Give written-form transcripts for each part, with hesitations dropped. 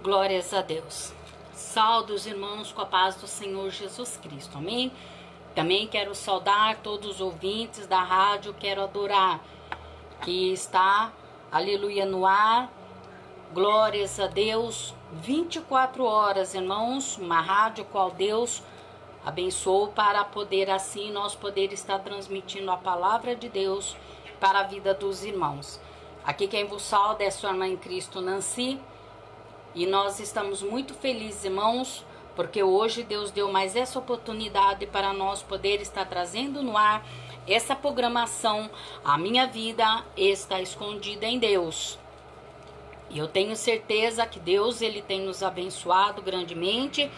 Glórias a Deus. Saúdo os irmãos com a paz do Senhor Jesus Cristo. Amém? Também quero saudar todos os ouvintes da rádio Quero Adorar, que está, aleluia, no ar. Glórias a Deus. 24 horas, irmãos, uma rádio qual Deus abençoou para poder assim nós poder estar transmitindo a palavra de Deus para a vida dos irmãos. Aqui quem vos sauda é sua irmã em Cristo, Nancy. E nós estamos muito felizes, irmãos, porque hoje Deus deu mais essa oportunidade para nós poder estar trazendo no ar essa programação. A minha vida está escondida em Deus. E eu tenho certeza que Deus ele tem nos abençoado grandemente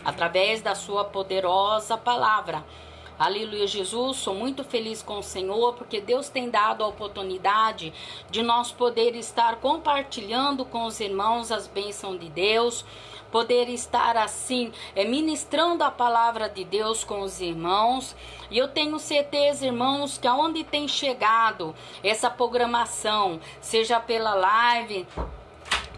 através da sua poderosa palavra. Aleluia, Jesus, sou muito feliz com o Senhor, porque Deus tem dado a oportunidade de nós poder estar compartilhando com os irmãos as bênçãos de Deus, poder estar assim, ministrando a palavra de Deus com os irmãos. E eu tenho certeza, irmãos, que aonde tem chegado essa programação, seja pela live,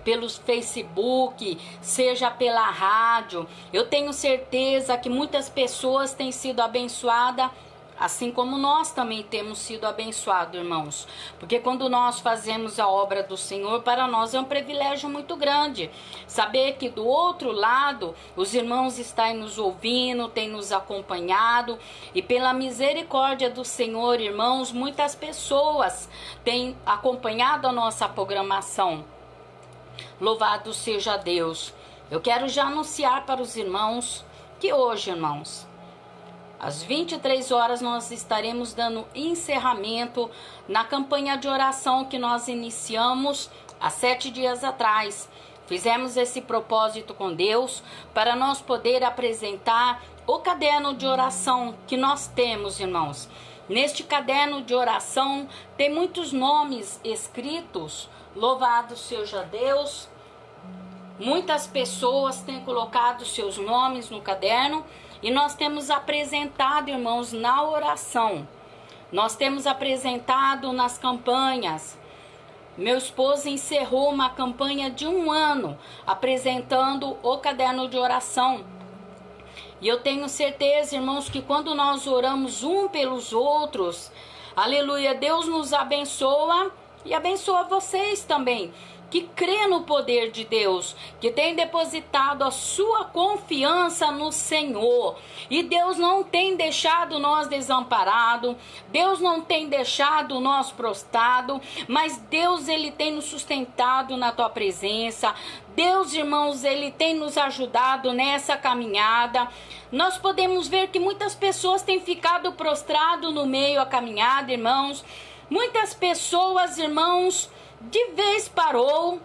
pelos Facebook, seja pela rádio, eu tenho certeza que muitas pessoas têm sido abençoadas, assim como nós também temos sido abençoados, irmãos. Porque quando nós fazemos a obra do Senhor, para nós é um privilégio muito grande saber que do outro lado os irmãos estão nos ouvindo, têm nos acompanhado, e pela misericórdia do Senhor, irmãos, muitas pessoas têm acompanhado a nossa programação. Louvado seja Deus. Eu quero já anunciar para os irmãos que hoje, irmãos, às 23 horas nós estaremos dando encerramento na campanha de oração que nós iniciamos há 7 dias atrás. Fizemos esse propósito com Deus para nós poder apresentar o caderno de oração que nós temos, irmãos. Neste caderno de oração tem muitos nomes escritos. Louvado seja Deus. Muitas pessoas têm colocado seus nomes no caderno e nós temos apresentado, irmãos, na oração. Nós temos apresentado nas campanhas. Meu esposo encerrou uma campanha de 1 ano apresentando o caderno de oração. E eu tenho certeza, irmãos, que quando nós oramos um pelos outros, aleluia, Deus nos abençoa e abençoa vocês também, que crê no poder de Deus, que tem depositado a sua confiança no Senhor. E Deus não tem deixado nós desamparados, Deus não tem deixado nós prostrados, mas Deus ele tem nos sustentado na tua presença. Deus, irmãos, ele tem nos ajudado nessa caminhada. Nós podemos ver que muitas pessoas têm ficado prostrado no meio da caminhada, irmãos. Muitas pessoas, irmãos, de vez parou,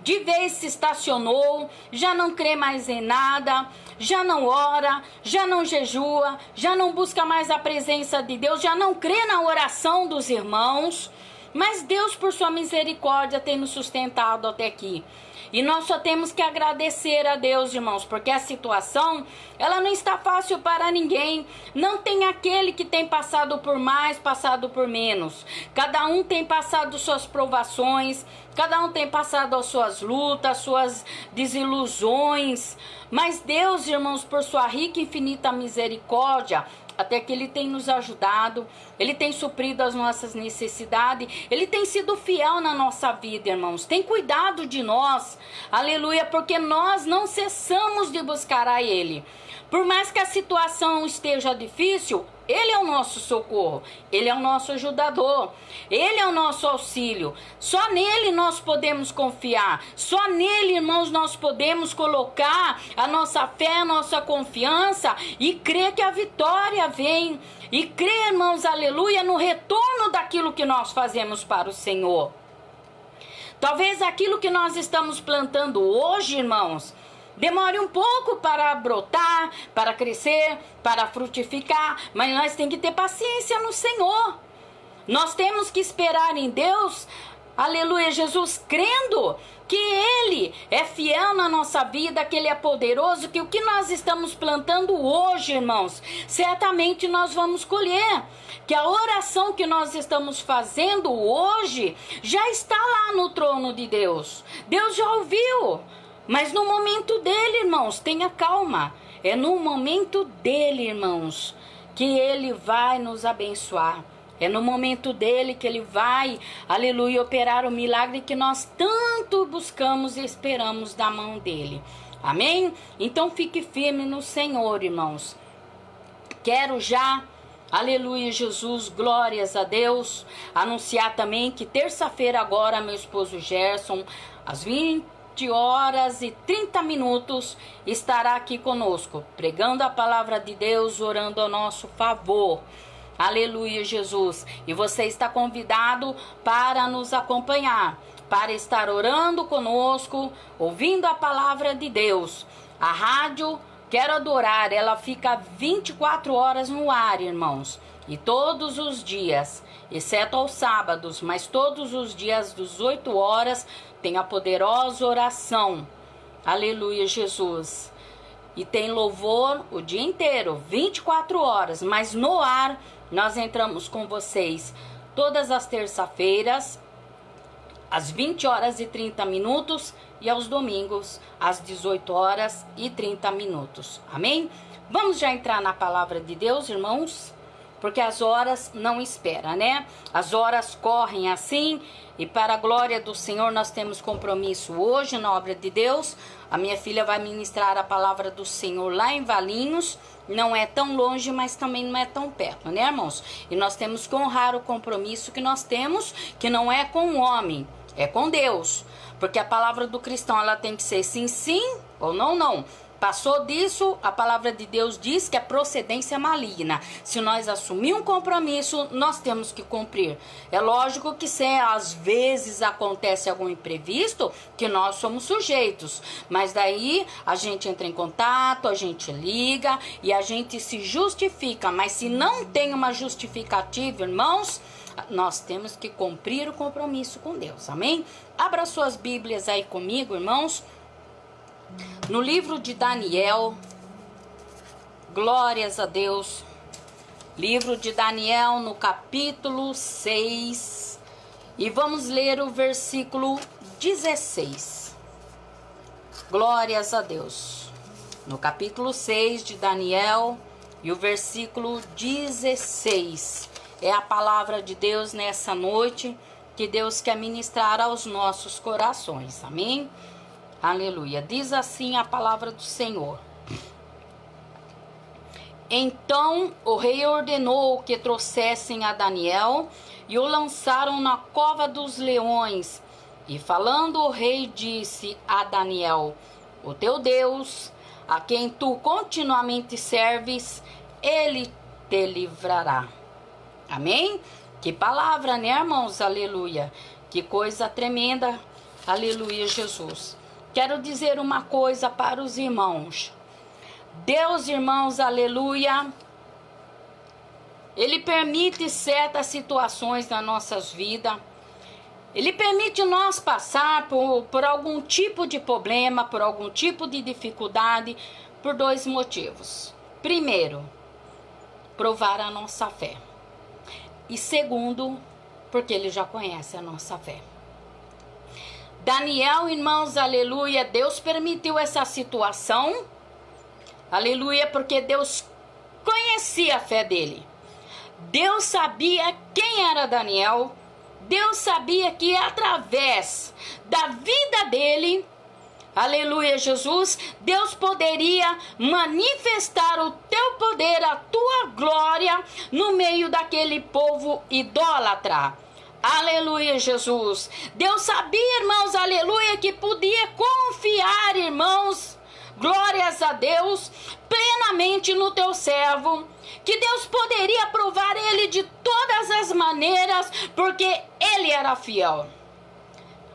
de vez se estacionou, já não crê mais em nada, já não ora, já não jejua, já não busca mais a presença de Deus, já não crê na oração dos irmãos. Mas Deus, por sua misericórdia, tem nos sustentado até aqui. E nós só temos que agradecer a Deus, irmãos, porque a situação, ela não está fácil para ninguém. Não tem aquele que tem passado por mais, passado por menos. Cada um tem passado suas provações, cada um tem passado as suas lutas, suas desilusões. Mas Deus, irmãos, por sua rica e infinita misericórdia, até que Ele tem nos ajudado, Ele tem suprido as nossas necessidades, Ele tem sido fiel na nossa vida, irmãos, tem cuidado de nós, aleluia, porque nós não cessamos de buscar a Ele. Por mais que a situação esteja difícil, Ele é o nosso socorro, Ele é o nosso ajudador, Ele é o nosso auxílio. Só nele nós podemos confiar, só nele, irmãos, nós podemos colocar a nossa fé, a nossa confiança e crer que a vitória vem. E crer, irmãos, aleluia, no retorno daquilo que nós fazemos para o Senhor. Talvez aquilo que nós estamos plantando hoje, irmãos, demore um pouco para brotar, para crescer, para frutificar, mas nós temos que ter paciência no Senhor. Nós temos que esperar em Deus, aleluia, Jesus, crendo que Ele é fiel na nossa vida, que Ele é poderoso, que o que nós estamos plantando hoje, irmãos, certamente nós vamos colher. Que a oração que nós estamos fazendo hoje já está lá no trono de Deus. Deus já ouviu. Mas no momento dele, irmãos, tenha calma. É no momento dele, irmãos, que ele vai nos abençoar. É no momento dele que ele vai, aleluia, operar o milagre que nós tanto buscamos e esperamos da mão dele. Amém? Então fique firme no Senhor, irmãos. Quero já, aleluia, Jesus, glórias a Deus, anunciar também que terça-feira agora, meu esposo Gerson, às 20h30, estará aqui conosco, pregando a palavra de Deus, orando ao nosso favor. Aleluia, Jesus. E você está convidado para nos acompanhar, para estar orando conosco, ouvindo a palavra de Deus. A rádio Quero Adorar, ela fica 24 horas no ar, irmãos. E todos os dias, exceto aos sábados, mas todos os dias, 18 horas, tem a poderosa oração. Aleluia, Jesus. E tem louvor o dia inteiro, 24 horas, mas no ar nós entramos com vocês todas as terça-feiras, às 20h30 e aos domingos, às 18h30. Amém? Vamos já entrar na palavra de Deus, irmãos? Porque as horas não esperam, né? As horas correm assim, e para a glória do Senhor nós temos compromisso hoje na obra de Deus. A minha filha vai ministrar a palavra do Senhor lá em Valinhos. Não é tão longe, mas também não é tão perto, né, irmãos? E nós temos que honrar o compromisso que nós temos, que não é com o homem, é com Deus. Porque a palavra do cristão, ela tem que ser sim, sim, ou não, não. Passou disso, a palavra de Deus diz que é procedência maligna. Se nós assumir um compromisso, nós temos que cumprir. É lógico que se às vezes acontece algum imprevisto, que nós somos sujeitos. Mas daí a gente entra em contato, a gente liga e a gente se justifica. Mas se não tem uma justificativa, irmãos, nós temos que cumprir o compromisso com Deus. Amém? Abra suas Bíblias aí comigo, irmãos. No livro de Daniel, glórias a Deus, livro de Daniel no capítulo 6, e vamos ler o versículo 16, glórias a Deus, no capítulo 6 de Daniel e o versículo 16, é a palavra de Deus nessa noite, que Deus quer ministrar aos nossos corações, amém? Aleluia. Diz assim a palavra do Senhor. Então o rei ordenou que trouxessem a Daniel e o lançaram na cova dos leões. E falando o rei disse a Daniel: o teu Deus, a quem tu continuamente serves, ele te livrará. Amém? Que palavra, né, irmãos? Aleluia. Que coisa tremenda. Aleluia, Jesus. Quero dizer uma coisa para os irmãos. Deus, irmãos, aleluia, Ele permite certas situações nas nossas vidas. Ele permite nós passar por algum tipo de problema, por algum tipo de dificuldade, por dois motivos. Primeiro, provar a nossa fé. E segundo, porque Ele já conhece a nossa fé. Daniel, irmãos, aleluia, Deus permitiu essa situação, aleluia, porque Deus conhecia a fé dele. Deus sabia quem era Daniel, Deus sabia que através da vida dele, aleluia, Jesus, Deus poderia manifestar o teu poder, a tua glória no meio daquele povo idólatra. Aleluia, Jesus. Deus sabia, irmãos, aleluia, que podia confiar, irmãos, glórias a Deus, plenamente no teu servo, que Deus poderia provar ele de todas as maneiras, porque ele era fiel.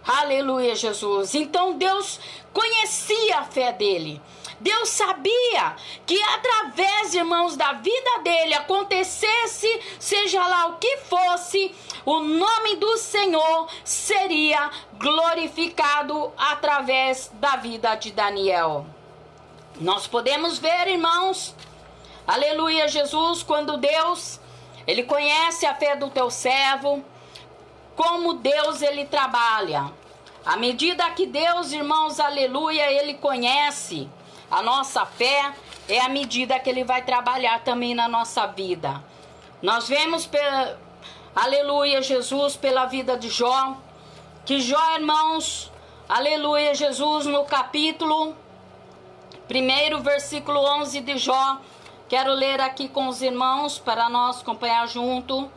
Aleluia, Jesus. Então Deus conhecia a fé dele. Deus sabia que através, irmãos, da vida dele acontecesse, seja lá o que fosse, o nome do Senhor seria glorificado através da vida de Daniel. Nós podemos ver, irmãos, aleluia, Jesus, quando Deus, Ele conhece a fé do teu servo, como Deus, Ele trabalha. À medida que Deus, irmãos, aleluia, Ele conhece a nossa fé, é a medida que Ele vai trabalhar também na nossa vida. Nós vemos, aleluia, Jesus, pela vida de Jó, que Jó, irmãos, aleluia, Jesus, no capítulo 1, versículo 11 de Jó, quero ler aqui com os irmãos para nós acompanhar junto.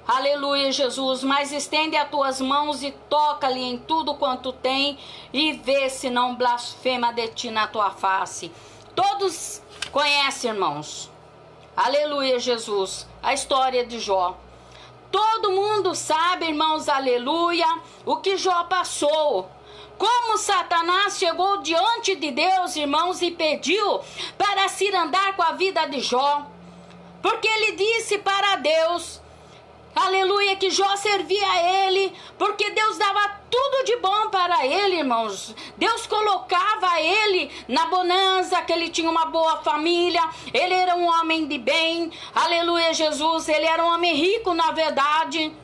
Aleluia, Jesus, mas estende as tuas mãos e toca-lhe em tudo quanto tem e vê se não blasfema de ti na tua face. Todos conhecem, irmãos, aleluia, Jesus, a história de Jó. Todo mundo sabe, irmãos, aleluia, o que Jó passou. Como Satanás chegou diante de Deus, irmãos, e pediu para se andar com a vida de Jó. Porque ele disse para Deus, aleluia, que Jó servia a ele, porque Deus dava tudo de bom para ele, irmãos. Deus colocava ele na bonança, que ele tinha uma boa família, ele era um homem de bem, aleluia, Jesus, ele era um homem rico, na verdade.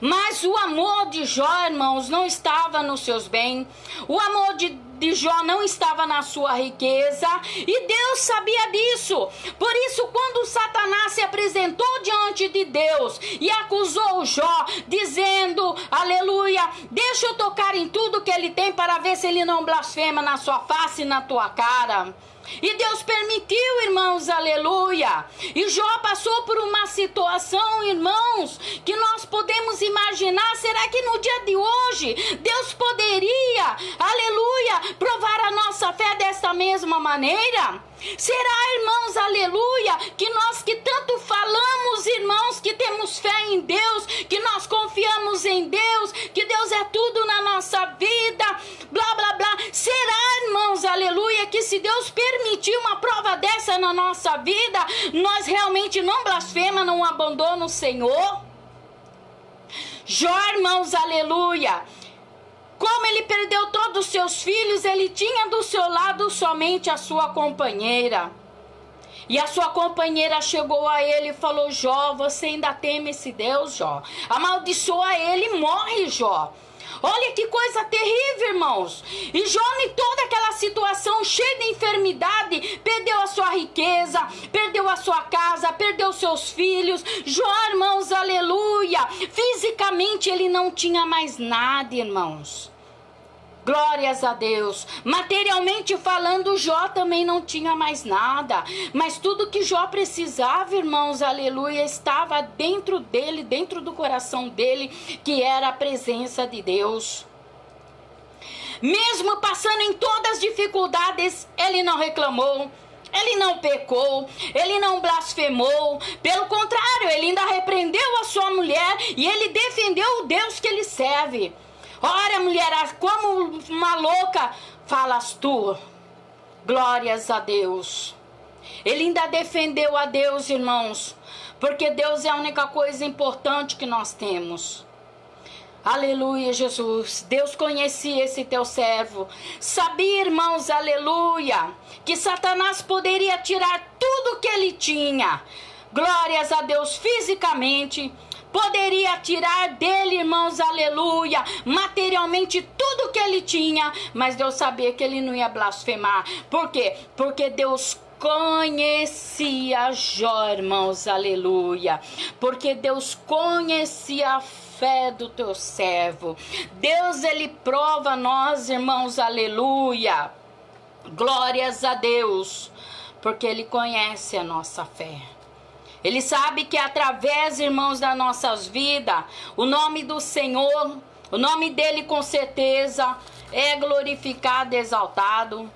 Mas o amor de Jó, irmãos, não estava nos seus bens. O amor de Jó não estava na sua riqueza. E Deus sabia disso. Por isso, quando Satanás se apresentou diante de Deus e acusou Jó, dizendo, aleluia, deixa eu tocar em tudo que ele tem para ver se ele não blasfema na sua face e na tua cara. E Deus permitiu, irmãos, aleluia. E Jó passou por uma situação, irmãos, que nós podemos imaginar. Será que no dia de hoje Deus poderia, aleluia, provar a nossa fé desta mesma maneira? Será, irmãos, aleluia, que nós que tanto falamos, irmãos, que temos fé em Deus, que nós confiamos em Deus, que Deus é tudo na nossa vida, blá, blá, blá. Será, irmãos, aleluia, que se Deus permitir uma prova dessa na nossa vida, nós realmente não blasfema, não abandona o Senhor? Jó, irmãos, aleluia, como ele perdeu todos os seus filhos, ele tinha do seu lado somente a sua companheira. E a sua companheira chegou a ele e falou, Jó, você ainda teme esse Deus, Jó? Amaldiçoa ele e morre, Jó. Olha que coisa terrível, irmãos. E Jó, em toda aquela situação cheia de enfermidade, perdeu a sua riqueza, perdeu a sua casa, perdeu seus filhos. Jó, irmãos, aleluia, fisicamente ele não tinha mais nada, irmãos. Glórias a Deus. Materialmente falando, Jó também não tinha mais nada. Mas tudo que Jó precisava, irmãos, aleluia, estava dentro dele, dentro do coração dele, que era a presença de Deus. Mesmo passando em todas as dificuldades, ele não reclamou. Ele não pecou, ele não blasfemou. Pelo contrário, ele ainda repreendeu a sua mulher e ele defendeu o Deus que ele serve. Ora, mulher, como uma louca falas tu. Glórias a Deus. Ele ainda defendeu a Deus, irmãos, porque Deus é a única coisa importante que nós temos. Aleluia, Jesus. Deus conhecia esse teu servo. Sabia, irmãos, aleluia, que Satanás poderia tirar tudo que ele tinha. Glórias a Deus, fisicamente. Poderia tirar dele, irmãos, aleluia, materialmente tudo que ele tinha, mas Deus sabia que ele não ia blasfemar. Por quê? Porque Deus conhecia Jó, irmãos, aleluia. Porque Deus conhecia a fé do teu servo. Deus, ele prova nós, irmãos, aleluia. Glórias a Deus, porque ele conhece a nossa fé. Ele sabe que através, irmãos, das nossas vidas, o nome do Senhor, o nome dele com certeza é glorificado, exaltado.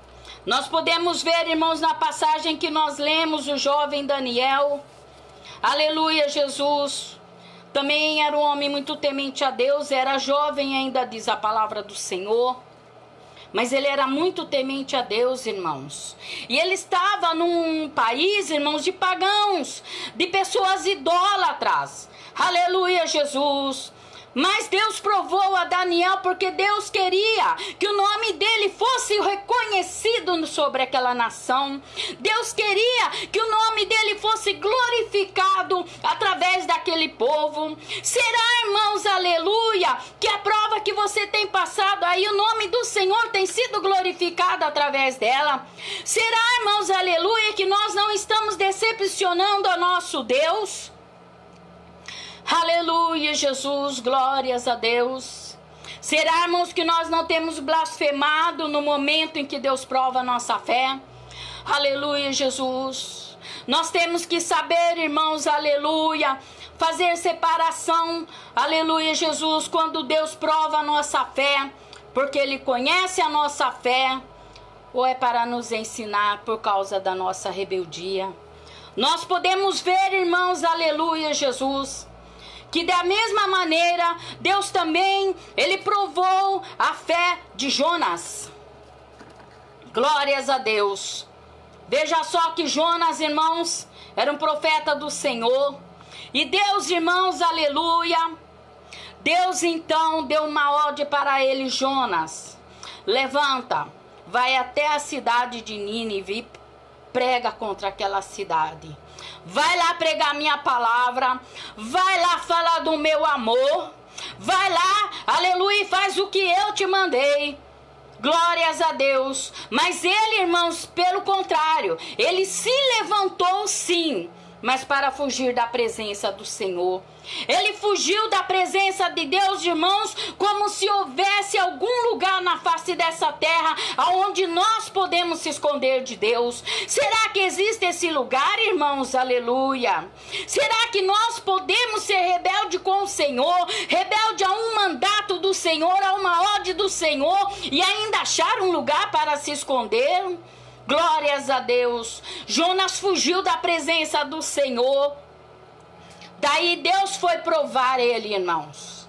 Nós podemos ver, irmãos, na passagem que nós lemos, o jovem Daniel, aleluia, Jesus, também era um homem muito temente a Deus, era jovem ainda, diz a palavra do Senhor. Mas ele era muito temente a Deus, irmãos. E ele estava num país, irmãos, de pagãos, de pessoas idólatras. Aleluia, Jesus. Mas Deus provou a Daniel porque Deus queria que o nome dele fosse reconhecido sobre aquela nação. Deus queria que o nome dele fosse glorificado através daquele povo. Será, irmãos, aleluia, que a prova que você tem passado aí, o nome do Senhor tem sido glorificado através dela. Será, irmãos, aleluia, que nós não estamos decepcionando a nosso Deus? Aleluia, Jesus, glórias a Deus. Será, irmãos, que nós não temos blasfemado no momento em que Deus prova a nossa fé? Aleluia, Jesus. Nós temos que saber, irmãos, aleluia, fazer separação, aleluia, Jesus, quando Deus prova a nossa fé, porque Ele conhece a nossa fé, ou é para nos ensinar por causa da nossa rebeldia. Nós podemos ver, irmãos, aleluia, Jesus, que da mesma maneira, Deus também, Ele provou a fé de Jonas. Glórias a Deus. Veja só que Jonas, irmãos, era um profeta do Senhor. E Deus, irmãos, aleluia, Deus então deu uma ordem para ele: Jonas, levanta, vai até a cidade de Nínive e prega contra aquela cidade. Vai lá pregar minha palavra, vai lá falar do meu amor, vai lá, aleluia, e faz o que eu te mandei. Glórias a Deus. Mas ele, irmãos, pelo contrário, ele se levantou sim, mas para fugir da presença do Senhor. Ele fugiu da presença de Deus, irmãos, como se houvesse algum lugar na face dessa terra onde nós podemos se esconder de Deus. Será que existe esse lugar, irmãos? Aleluia. Será que nós podemos ser rebelde com o Senhor, rebelde a um mandato do Senhor, a uma ordem do Senhor, e ainda achar um lugar para se esconder? Glórias a Deus. Jonas fugiu da presença do Senhor. Daí Deus foi provar ele, irmãos.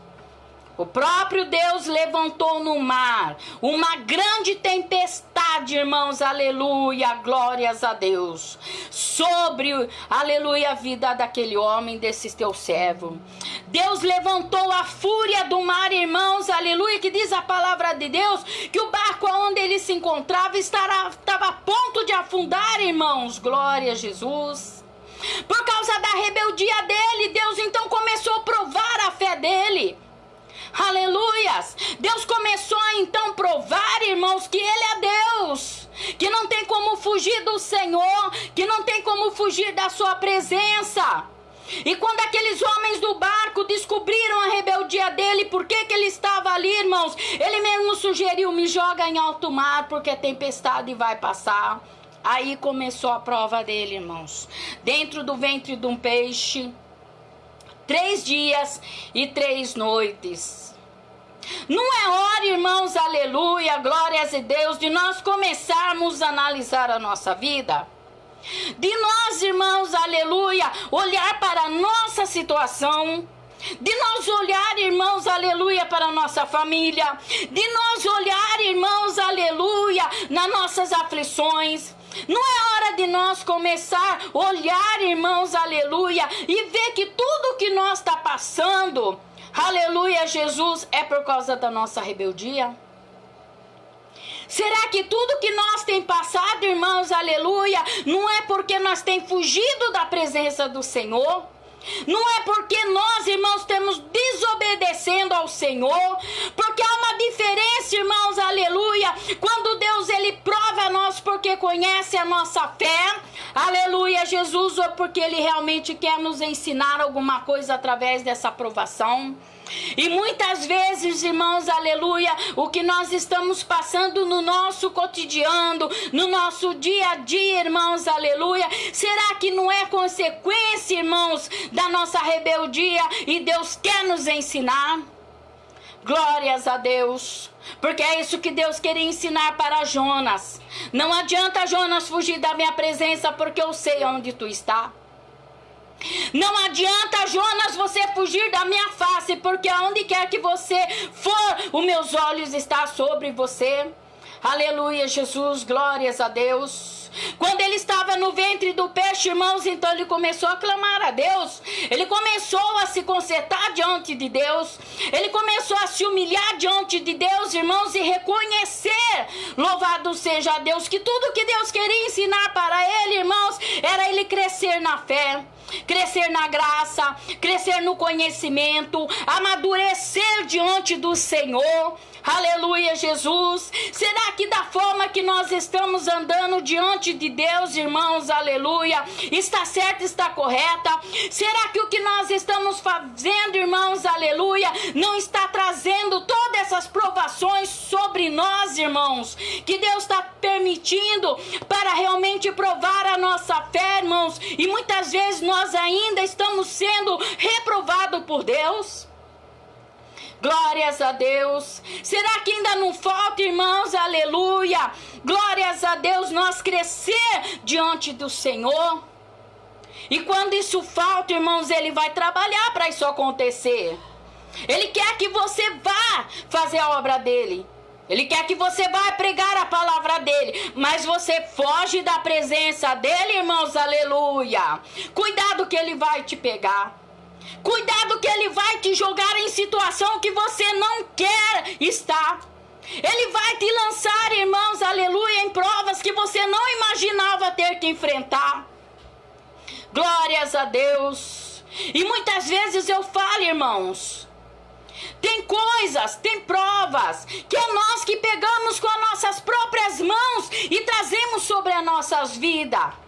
O próprio Deus levantou no mar uma grande tempestade, irmãos, aleluia, glórias a Deus, sobre, aleluia, a vida daquele homem, desse teu servo. Deus levantou a fúria do mar, irmãos, aleluia, que diz a palavra de Deus, que o barco onde ele se encontrava estava a ponto de afundar, irmãos, glória a Jesus. Por causa da rebeldia dele, Deus então começou a provar a fé dele. Aleluias! Deus começou a então provar, irmãos, que Ele é Deus, que não tem como fugir do Senhor, que não tem como fugir da sua presença. E quando aqueles homens do barco descobriram a rebeldia dele, por que ele estava ali, irmãos? Ele mesmo sugeriu: me joga em alto mar, porque a tempestade vai passar. Aí começou a prova dele, irmãos. Dentro do ventre de um peixe, 3 dias e 3 noites. Não é hora, irmãos, aleluia, glórias a Deus, de nós começarmos a analisar a nossa vida? De nós, irmãos, aleluia, olhar para a nossa situação? De nós olhar, irmãos, aleluia, para a nossa família? De nós olhar, irmãos, aleluia, nas nossas aflições? Não é hora de nós começar a olhar, irmãos, aleluia, e ver que tudo que nós está passando, aleluia, Jesus, é por causa da nossa rebeldia? Será que tudo que nós tem passado, irmãos, aleluia, não é porque nós tem fugido da presença do Senhor? Não é porque nós, irmãos, estamos desobedecendo ao Senhor? Porque há uma diferença, irmãos, aleluia, quando Deus, Ele prova a nós porque conhece a nossa fé, aleluia, Jesus, ou porque Ele realmente quer nos ensinar alguma coisa através dessa provação. E muitas vezes, irmãos, aleluia, o que nós estamos passando no nosso cotidiano, no nosso dia a dia, irmãos, aleluia, será que não é consequência, irmãos, da nossa rebeldia e Deus quer nos ensinar? Glórias a Deus, porque é isso que Deus queria ensinar para Jonas. Não adianta, Jonas, fugir da minha presença, porque eu sei onde tu está. Não adianta, Jonas, você fugir da minha face, porque aonde quer que você for, os meus olhos estão sobre você. Aleluia, Jesus, glórias a Deus. Quando ele estava no ventre do peixe, irmãos, então ele começou a clamar a Deus. Ele começou a se consertar diante de Deus. Ele começou a se humilhar diante de Deus, irmãos, e reconhecer, louvado seja Deus, que tudo que Deus queria ensinar para ele, irmãos, era ele crescer na fé, crescer na graça, crescer no conhecimento, amadurecer diante do Senhor. Aleluia, Jesus. Será que da forma que nós estamos andando diante de Deus, irmãos, aleluia, está certa, está correta? Será que o que nós estamos fazendo, irmãos, aleluia, não está trazendo todas essas provações sobre nós, irmãos, que Deus está permitindo para realmente provar a nossa fé, irmãos, e muitas vezes nós ainda estamos sendo reprovados por Deus? Glórias a Deus. Será que ainda não falta, irmãos, aleluia, glórias a Deus, nós crescer diante do Senhor? E quando isso falta, irmãos, Ele vai trabalhar para isso acontecer. Ele quer que você vá fazer a obra dEle. Ele quer que você vá pregar a palavra dEle. Mas você foge da presença dEle, irmãos, aleluia. Cuidado que Ele vai te pegar. Cuidado que Ele vai te jogar em situação que você não quer estar. Ele vai te lançar, irmãos, aleluia, em provas que você não imaginava ter que enfrentar. Glórias a Deus. E muitas vezes eu falo, irmãos, tem coisas, tem provas que é nós que pegamos com as nossas próprias mãos e trazemos sobre as nossas vidas.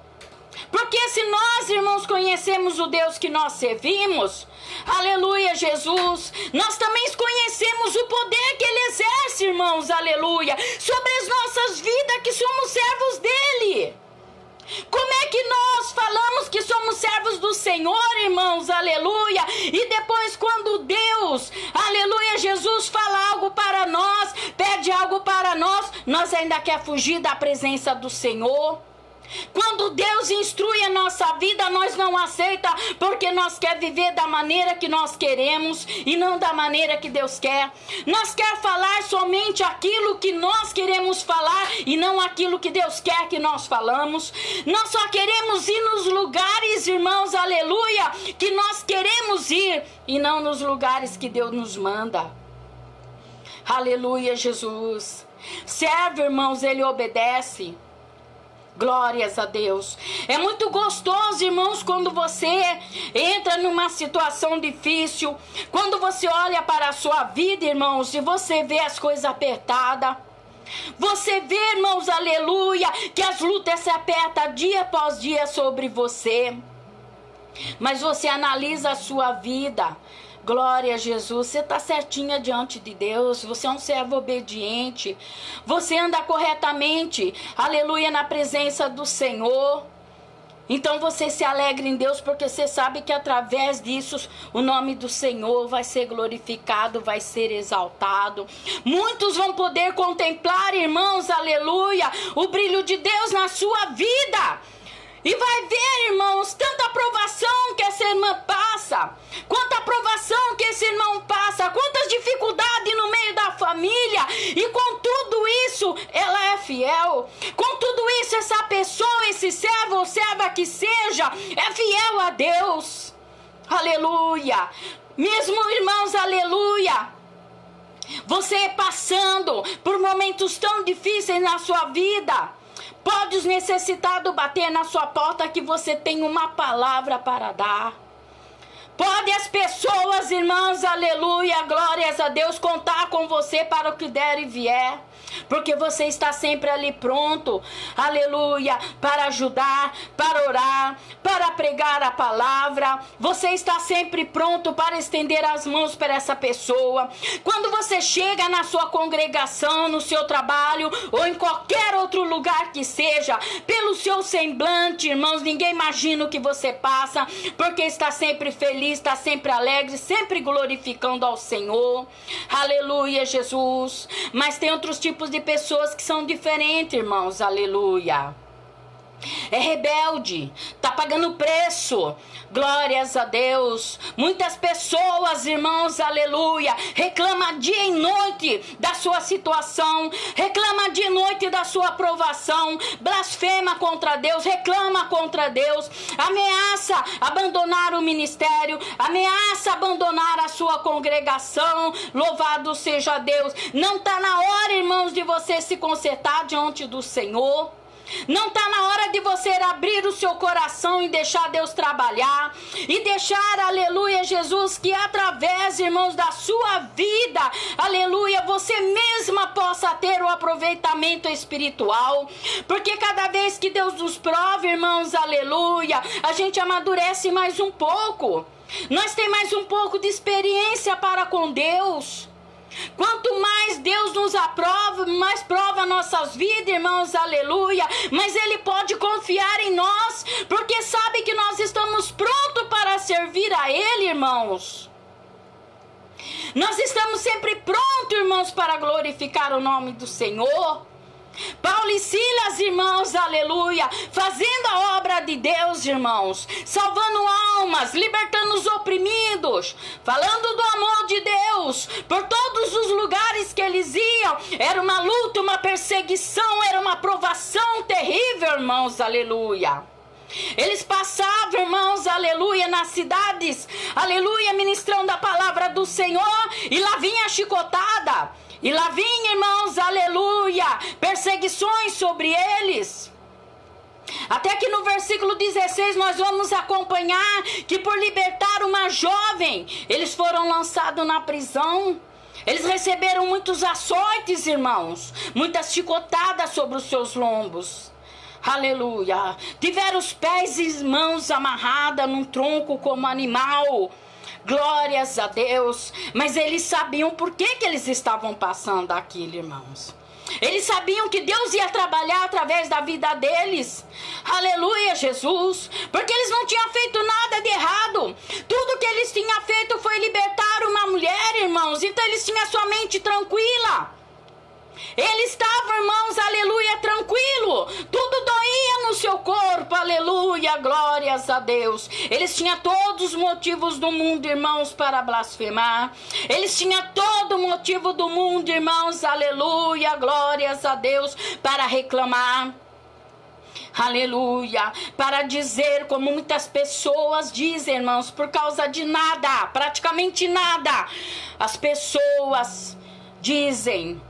Porque se nós, irmãos, conhecemos o Deus que nós servimos, aleluia, Jesus, nós também conhecemos o poder que Ele exerce, irmãos, aleluia, sobre as nossas vidas, que somos servos dEle. Como é que nós falamos que somos servos do Senhor, irmãos, aleluia, e depois quando Deus, aleluia, Jesus fala algo para nós, pede algo para nós ainda quer fugir da presença do Senhor? Quando Deus instrui a nossa vida, nós não aceita, porque nós quer viver da maneira que nós queremos e não da maneira que Deus quer. Nós quer falar somente aquilo que nós queremos falar e não aquilo que Deus quer que nós falamos. Nós só queremos ir nos lugares, irmãos, aleluia, que nós queremos ir e não nos lugares que Deus nos manda. Aleluia, Jesus. Serve, irmãos, Ele obedece. Glórias a Deus. É muito gostoso, irmãos, quando você entra numa situação difícil, quando você olha para a sua vida, irmãos, e você vê as coisas apertadas. Você vê, irmãos, aleluia, que as lutas se apertam dia após dia sobre você. Mas você analisa a sua vida. Glória a Jesus, você está certinha diante de Deus, você é um servo obediente, você anda corretamente, aleluia, na presença do Senhor. Então você se alegra em Deus, porque você sabe que através disso o nome do Senhor vai ser glorificado, vai ser exaltado. Muitos vão poder contemplar, irmãos, aleluia, o brilho de Deus na sua vida. E vai ver, irmãos, tanta aprovação que essa irmã passa, quanta aprovação que esse irmão passa, quantas dificuldades no meio da família, e com tudo isso, ela é fiel. Com tudo isso, essa pessoa, esse servo ou serva que seja, é fiel a Deus. Aleluia. Mesmo, irmãos, aleluia, você passando por momentos tão difíceis na sua vida, pode os necessitados bater na sua porta que você tem uma palavra para dar. Pode as pessoas, irmãos, aleluia, glórias a Deus, contar com você para o que der e vier. Porque você está sempre ali pronto, aleluia, para ajudar, para orar, para pregar a palavra. Você está sempre pronto para estender as mãos para essa pessoa. Quando você chega na sua congregação, no seu trabalho ou em qualquer outro lugar que seja, pelo seu semblante, irmãos, ninguém imagina o que você passa, porque está sempre feliz, está sempre alegre, sempre glorificando ao Senhor. Aleluia, Jesus. Mas tem outros tipos de pessoas que são diferentes, irmãos, aleluia. é rebelde, está pagando preço. Glórias a Deus. Muitas pessoas, irmãos, aleluia, reclama dia e noite da sua situação, reclama dia e noite da sua aprovação, blasfema contra Deus, reclama contra Deus, ameaça abandonar o ministério, ameaça abandonar a sua congregação. Louvado seja Deus. Não está na hora, irmãos, de você se consertar diante do Senhor. Não está na hora de você abrir o seu coração e deixar Deus trabalhar. E deixar, aleluia, Jesus, que através, irmãos, da sua vida, aleluia, você mesma possa ter o aproveitamento espiritual. Porque cada vez que Deus nos prova, irmãos, aleluia, a gente amadurece mais um pouco. Nós temos mais um pouco de experiência para com Deus. Quanto mais Deus nos aprova, mais prova nossas vidas, irmãos, aleluia. Mas Ele pode confiar em nós, porque sabe que nós estamos prontos para servir a Ele, irmãos. Nós estamos sempre prontos, irmãos, para glorificar o nome do Senhor. Paulo e Silas, irmãos, aleluia, fazendo a obra de Deus, irmãos, salvando almas, libertando os oprimidos, falando do amor de Deus, por todos os lugares que eles iam. Era uma luta, uma perseguição, era uma provação terrível, irmãos, aleluia. Eles passavam, irmãos, aleluia, nas cidades, aleluia, ministrando a palavra do Senhor, e lá vinha a chicotada. E lá vinha, irmãos, aleluia, perseguições sobre eles. Até que no versículo 16 nós vamos acompanhar que por libertar uma jovem, eles foram lançados na prisão. Eles receberam muitos açoites, irmãos, muitas chicotadas sobre os seus lombos. Aleluia. Tiveram os pés e mãos amarradas num tronco como animal. Glórias a Deus. Mas eles sabiam por que eles estavam passando aquilo, irmãos. Eles sabiam que Deus ia trabalhar através da vida deles. Aleluia, Jesus. Porque eles não tinham feito nada de errado. Tudo que eles tinham feito foi libertar uma mulher, irmãos. Então eles tinham a sua mente tranquila. Eles estavam, irmãos, aleluia, tranquilo. Tudo doía no seu corpo, aleluia, glórias a Deus. Eles tinham todos os motivos do mundo, irmãos, para blasfemar. Eles tinham todo o motivo do mundo, irmãos, aleluia, glórias a Deus, para reclamar. Aleluia, para dizer, como muitas pessoas dizem, irmãos, por causa de nada, praticamente nada. As pessoas dizem: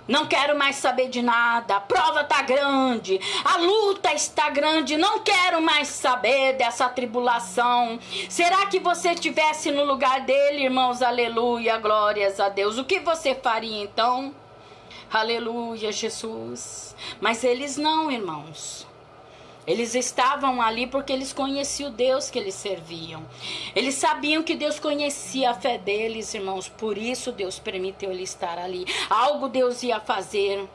não quero mais saber de nada, a prova está grande, a luta está grande, não quero mais saber dessa tribulação. Será que você estivesse no lugar dele, irmãos, aleluia, glórias a Deus, o que você faria então? Aleluia, Jesus. Mas eles não, irmãos. Eles estavam ali porque eles conheciam o Deus que eles serviam. Eles sabiam que Deus conhecia a fé deles, irmãos. Por isso Deus permitiu eles estar ali. Algo Deus ia fazer.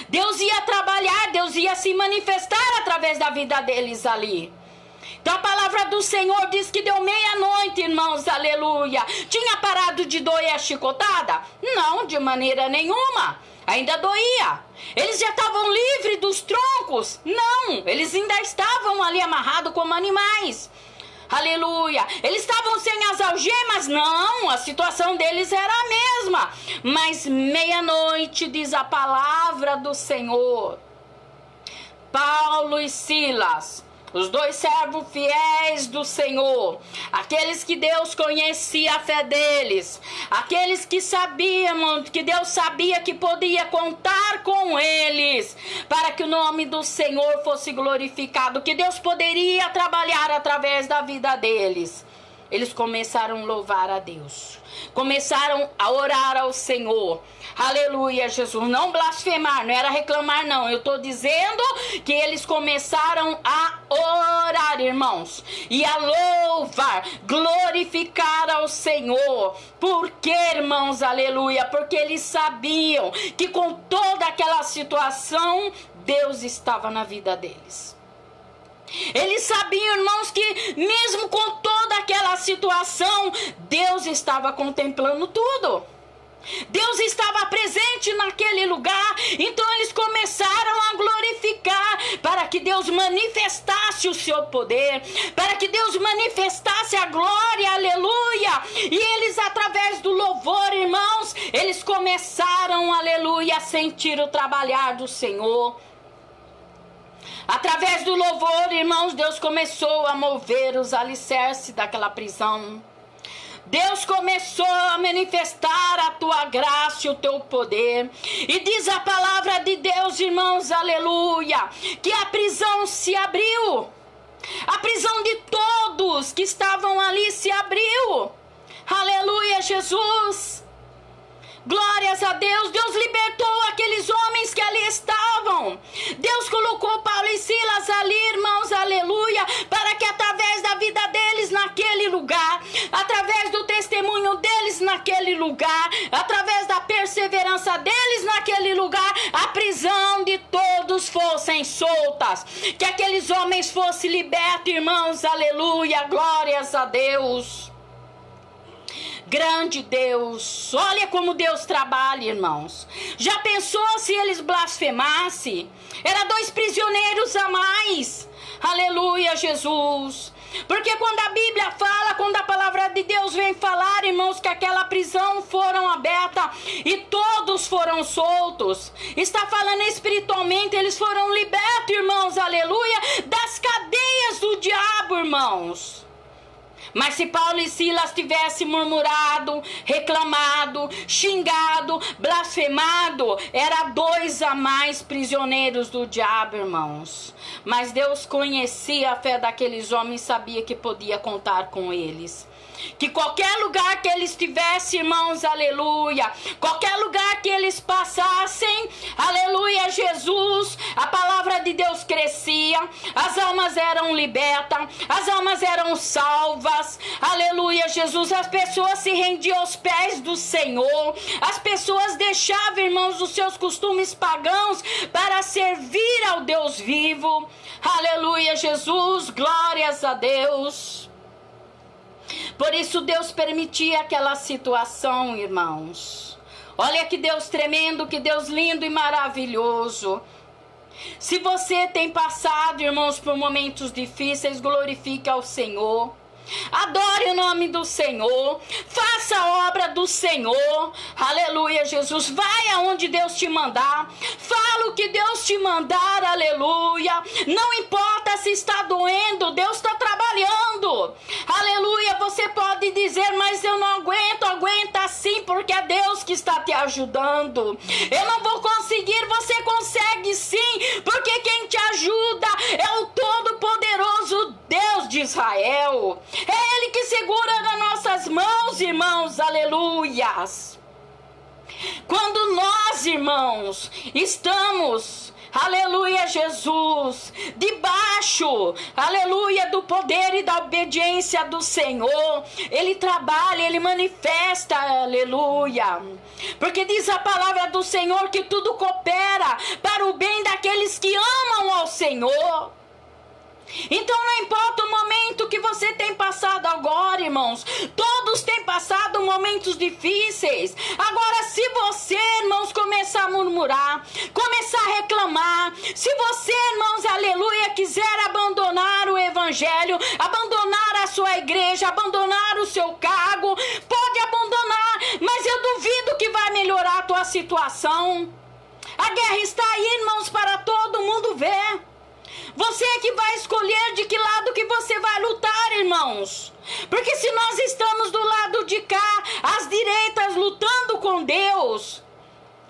Deus ia trabalhar, Deus ia se manifestar através da vida deles ali. Então a palavra do Senhor diz que deu meia-noite, irmãos, aleluia. Tinha parado de doer a chicotada? Não, de maneira nenhuma. Ainda doía. Eles já estavam livres dos troncos? Não, eles ainda estavam ali amarrados como animais. Aleluia. Eles estavam sem as algemas? Não, a situação deles era a mesma. Mas meia-noite, diz a palavra do Senhor, Paulo e Silas, os dois servos fiéis do Senhor, aqueles que Deus conhecia a fé deles, aqueles que sabiam, que Deus sabia que podia contar com eles, para que o nome do Senhor fosse glorificado, que Deus poderia trabalhar através da vida deles. Eles começaram a louvar a Deus, começaram a orar ao Senhor. Aleluia, Jesus. Não blasfemar, não era reclamar, não. Eu estou dizendo que eles começaram a orar, irmãos, e a louvar, glorificar ao Senhor. Por quê, irmãos? Aleluia. Porque eles sabiam que com toda aquela situação, Deus estava na vida deles. Eles sabiam, irmãos, que mesmo com toda aquela situação, Deus estava contemplando tudo. Deus estava presente naquele lugar. Então eles começaram a glorificar, para que Deus manifestasse o seu poder, para que Deus manifestasse a glória, aleluia. E eles, através do louvor, irmãos, eles começaram, aleluia, a sentir o trabalhar do Senhor. Através do louvor, irmãos, Deus começou a mover os alicerces daquela prisão. Deus começou a manifestar a tua graça e o teu poder. E diz a palavra de Deus, irmãos, aleluia, que a prisão se abriu. A prisão de todos que estavam ali se abriu. Aleluia, Jesus. Glórias a Deus. Deus libertou aqueles homens que ali estavam. Deus colocou Paulo e Silas ali, irmãos, aleluia, para que através da vida deles naquele lugar, através do testemunho deles naquele lugar, através da perseverança deles naquele lugar, a prisão de todos fossem soltas, que aqueles homens fossem libertos, irmãos, aleluia, glórias a Deus. Grande Deus, olha como Deus trabalha, irmãos. Já pensou se eles blasfemassem? Era 2 prisioneiros a mais. Aleluia, Jesus. Porque quando a Bíblia fala, quando a palavra de Deus vem falar, irmãos, que aquela prisão foram aberta e todos foram soltos, está falando espiritualmente, eles foram libertos, irmãos, aleluia, das cadeias do diabo, irmãos. Mas se Paulo e Silas tivessem murmurado, reclamado, xingado, blasfemado, era 2 a mais prisioneiros do diabo, irmãos. Mas Deus conhecia a fé daqueles homens e sabia que podia contar com eles. Que qualquer lugar que eles estivessem, irmãos, aleluia, qualquer lugar que eles passassem, aleluia, Jesus, a palavra de Deus crescia, as almas eram libertas, as almas eram salvas, aleluia, Jesus, as pessoas se rendiam aos pés do Senhor, as pessoas deixavam, irmãos, os seus costumes pagãos para servir ao Deus vivo, aleluia, Jesus, glórias a Deus. Por isso Deus permitia aquela situação, irmãos. Olha que Deus tremendo, que Deus lindo e maravilhoso. Se você tem passado, irmãos, por momentos difíceis, glorifique ao Senhor. Adore o nome do Senhor, faça a obra do Senhor, aleluia, Jesus. Vai aonde Deus te mandar, fala o que Deus te mandar, aleluia. Não importa se está doendo, Deus está trabalhando, aleluia. Você pode dizer, mas eu não aguento, aguenta sim, porque é Deus que está te ajudando. Eu não vou conseguir, você consegue sim, porque quem te ajuda é o Todo-Poderoso Deus de Israel. É Ele que segura nas nossas mãos, irmãos, aleluias. Quando nós, irmãos, estamos, aleluia, Jesus, debaixo, aleluia, do poder e da obediência do Senhor, Ele trabalha, Ele manifesta, aleluia. Porque diz a palavra do Senhor que tudo coopera para o bem daqueles que amam ao Senhor. Então não importa o momento que você tem passado agora, irmãos, todos têm passado momentos difíceis. Agora, se você, irmãos, começar a murmurar, começar a reclamar, se você, irmãos, aleluia, quiser abandonar o evangelho, abandonar a sua igreja, abandonar o seu cargo, pode abandonar, mas eu duvido que vai melhorar a tua situação. A guerra está aí, irmãos, para todo mundo ver. Você é que vai escolher de que lado que você vai lutar, irmãos. Porque se nós estamos do lado de cá, às direitas, lutando com Deus,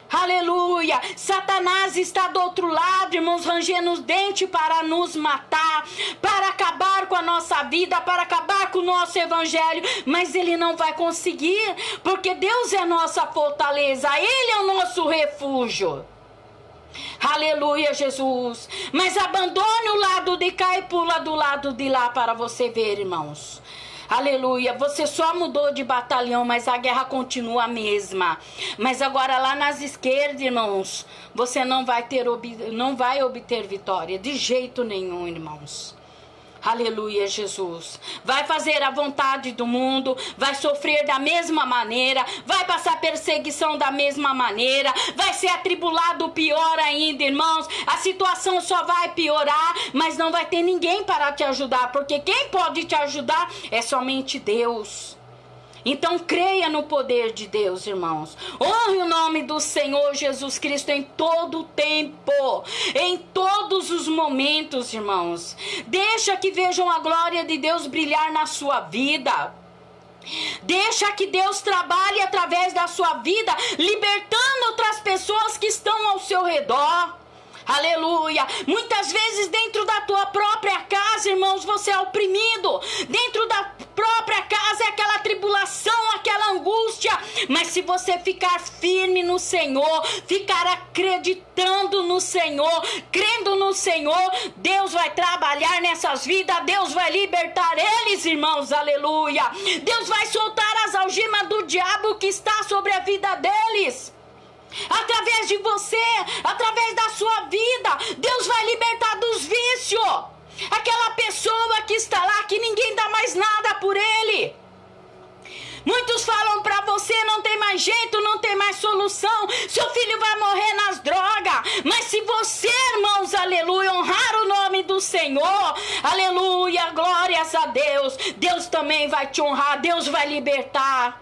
aleluia, Satanás está do outro lado, irmãos, rangendo os dentes para nos matar, para acabar com a nossa vida, para acabar com o nosso evangelho, mas ele não vai conseguir, porque Deus é nossa fortaleza, Ele é o nosso refúgio. Aleluia, Jesus. Mas abandone o lado de cá e pula do lado de lá para você ver, irmãos. Aleluia, você só mudou de batalhão, mas a guerra continua a mesma. Mas agora lá nas esquerdas, irmãos, você não vai obter vitória de jeito nenhum, irmãos. Aleluia, Jesus. Vai fazer a vontade do mundo, vai sofrer da mesma maneira, vai passar perseguição da mesma maneira, vai ser atribulado pior ainda, irmãos. A situação só vai piorar, mas não vai ter ninguém para te ajudar, porque quem pode te ajudar é somente Deus. Então creia no poder de Deus, irmãos. Honre o nome do Senhor Jesus Cristo em todo o tempo, em todos os momentos, irmãos. Deixa que vejam a glória de Deus brilhar na sua vida. Deixa que Deus trabalhe através da sua vida, libertando outras pessoas que estão ao seu redor. Aleluia. Muitas vezes dentro da tua própria casa, irmãos, você é oprimido. Dentro da própria casa é aquela tribulação, aquela angústia. Mas se você ficar firme no Senhor, ficar acreditando no Senhor, crendo no Senhor, Deus vai trabalhar nessas vidas. Deus vai libertar eles, irmãos. Aleluia. Deus vai soltar as algemas do diabo que está sobre a vida deles. Através de você, através da sua vida, Deus vai libertar dos vícios. Aquela pessoa que está lá, que ninguém dá mais nada por ele. Muitos falam para você, não tem mais jeito, não tem mais solução, seu filho vai morrer nas drogas. Mas se você, irmãos, aleluia, honrar o nome do Senhor, aleluia, glórias a Deus, Deus também vai te honrar, Deus vai libertar.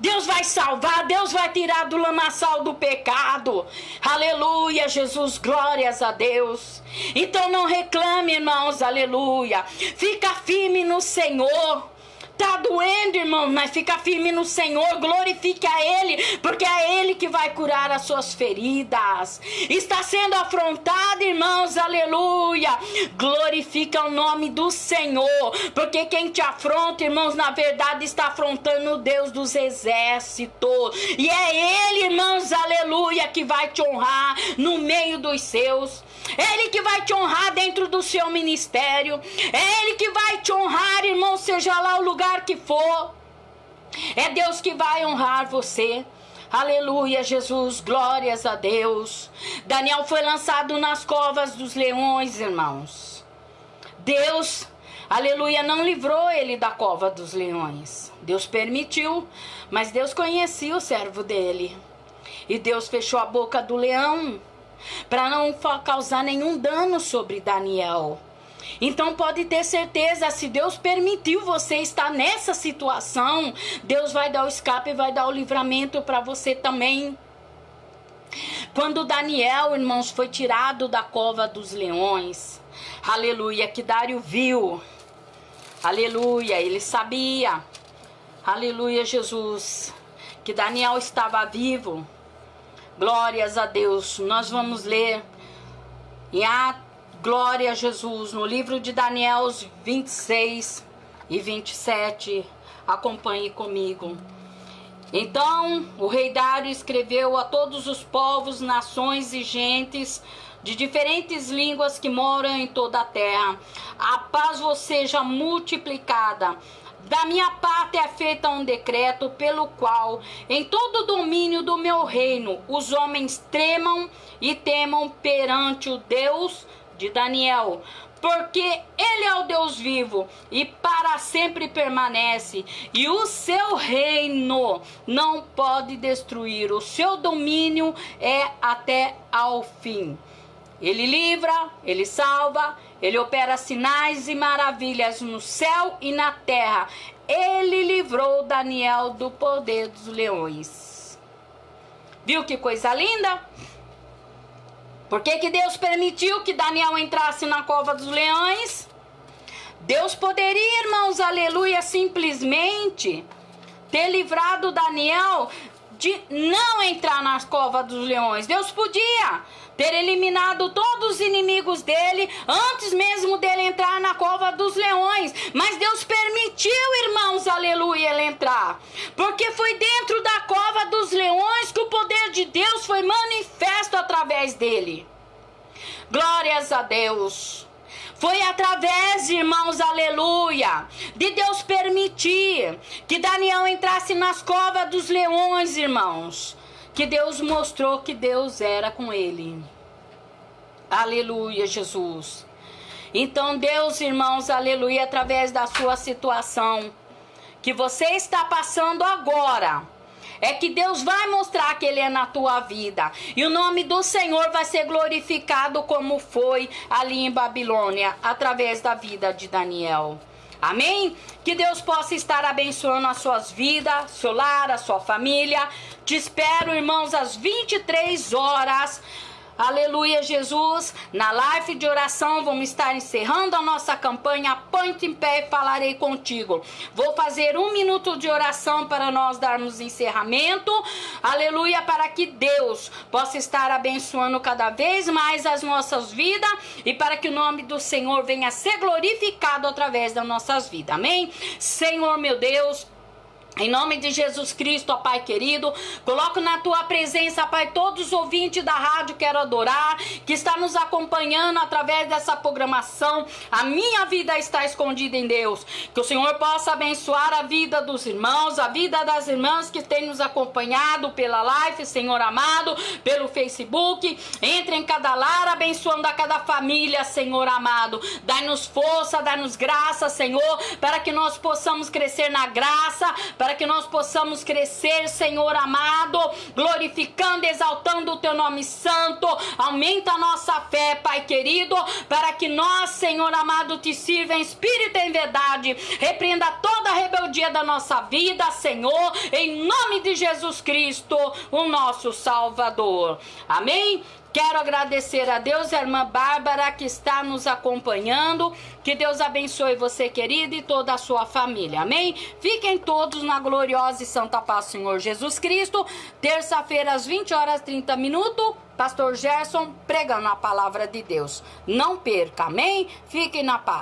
Deus vai salvar, Deus vai tirar do lamaçal do pecado. Aleluia, Jesus, glórias a Deus. Então não reclame, irmãos, aleluia. Fica firme no Senhor. Tá doendo, irmão, mas fica firme no Senhor, glorifique a Ele, porque é Ele que vai curar as suas feridas. Está sendo afrontado, irmãos, aleluia. Glorifica o nome do Senhor, porque quem te afronta, irmãos, na verdade está afrontando o Deus dos exércitos. E é Ele, irmãos, aleluia, que vai te honrar no meio dos seus. É Ele que vai te honrar dentro do seu ministério. É Ele que vai te honrar, irmão, seja lá o lugar que for. É Deus que vai honrar você. Aleluia, Jesus, glórias a Deus. Daniel foi lançado nas covas dos leões, irmãos. Deus, aleluia, não livrou ele da cova dos leões. Deus permitiu, mas Deus conhecia o servo dele. E Deus fechou a boca do leão para não causar nenhum dano sobre Daniel. Então pode ter certeza, se Deus permitiu você estar nessa situação, Deus vai dar o escape e vai dar o livramento para você também. Quando Daniel, irmãos, foi tirado da cova dos leões, aleluia, que Dário viu, aleluia, ele sabia, aleluia, Jesus, que Daniel estava vivo. Glórias a Deus. Nós vamos ler em glória a Jesus no livro de Daniel 26 e 27. Acompanhe comigo. Então o rei Dário escreveu a todos os povos, nações e gentes de diferentes línguas que moram em toda a terra: a paz vos seja multiplicada. Da minha parte é feito um decreto pelo qual, em todo o domínio do meu reino, os homens tremam e temam perante o Deus de Daniel, porque Ele é o Deus vivo e para sempre permanece, e o seu reino não pode destruir, o seu domínio é até ao fim. Ele livra, Ele salva, Ele opera sinais e maravilhas no céu e na terra. Ele livrou Daniel do poder dos leões. Viu que coisa linda? Por que Deus permitiu que Daniel entrasse na cova dos leões? Deus poderia, irmãos, aleluia, simplesmente ter livrado Daniel de não entrar nas covas dos leões. Deus podia ter eliminado todos os inimigos dele antes mesmo dele entrar na cova dos leões. Mas Deus permitiu, irmãos, aleluia, ele entrar. Porque foi dentro da cova dos leões que o poder de Deus foi manifesto através dele. Glórias a Deus. Foi através, irmãos, aleluia, de Deus permitir que Daniel entrasse nas covas dos leões, irmãos, que Deus mostrou que Deus era com ele. Aleluia, Jesus. Então, Deus, irmãos, aleluia, através da sua situação que você está passando agora, é que Deus vai mostrar que Ele é na tua vida. E o nome do Senhor vai ser glorificado como foi ali em Babilônia, através da vida de Daniel. Amém? Que Deus possa estar abençoando as suas vidas, seu lar, a sua família. Te espero, irmãos, às 23 horas. Aleluia, Jesus. Na live de oração vamos estar encerrando a nossa campanha. Põe-te em pé e falarei contigo. Vou fazer 1 minuto de oração para nós darmos encerramento. Aleluia, para que Deus possa estar abençoando cada vez mais as nossas vidas e para que o nome do Senhor venha a ser glorificado através das nossas vidas. Amém? Senhor, meu Deus, em nome de Jesus Cristo, ó Pai querido, coloco na tua presença, Pai, todos os ouvintes da rádio Quero Adorar, que está nos acompanhando através dessa programação. A minha vida está escondida em Deus. Que o Senhor possa abençoar a vida dos irmãos, a vida das irmãs que têm nos acompanhado pela live, Senhor amado, pelo Facebook. Entre em cada lar, abençoando a cada família, Senhor amado. Dai-nos força, dai-nos graça, Senhor, para que nós possamos crescer na graça, para que nós possamos crescer, Senhor amado, glorificando, exaltando o teu nome santo. Aumenta a nossa fé, Pai querido, para que nós, Senhor amado, te sirva em espírito e em verdade. Repreenda toda a rebeldia da nossa vida, Senhor, em nome de Jesus Cristo, o nosso Salvador. Amém? Quero agradecer a Deus, a irmã Bárbara, que está nos acompanhando. Que Deus abençoe você, querida, e toda a sua família. Amém? Fiquem todos na gloriosa e santa paz do Senhor Jesus Cristo. Terça-feira, às 20 horas e 30 minutos, Pastor Gerson pregando a palavra de Deus. Não perca, amém? Fiquem na paz.